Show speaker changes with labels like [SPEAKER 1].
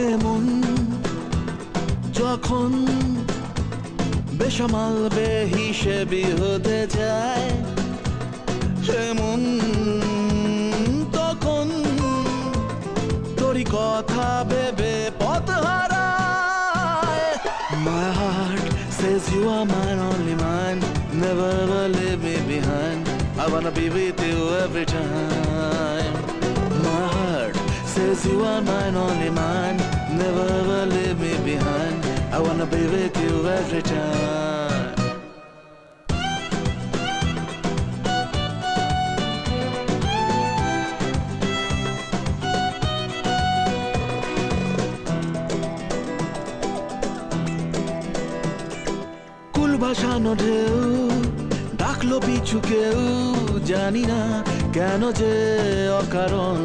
[SPEAKER 1] এমন যখন বেসামাল বেহিসেবি হতে যায়, এমন তখন তোরই কথা ভেবে পথ হারায়। My heart says you are mine, only mine, never ever leave me behind. I wanna be with you every time. My heart says you are mine, only mine, never ever leave me behind. I wanna be with you every time. কুল ভাসানো ঢেউ ডাকলো পিছু কেউ, জানি না কেন যে অকারণ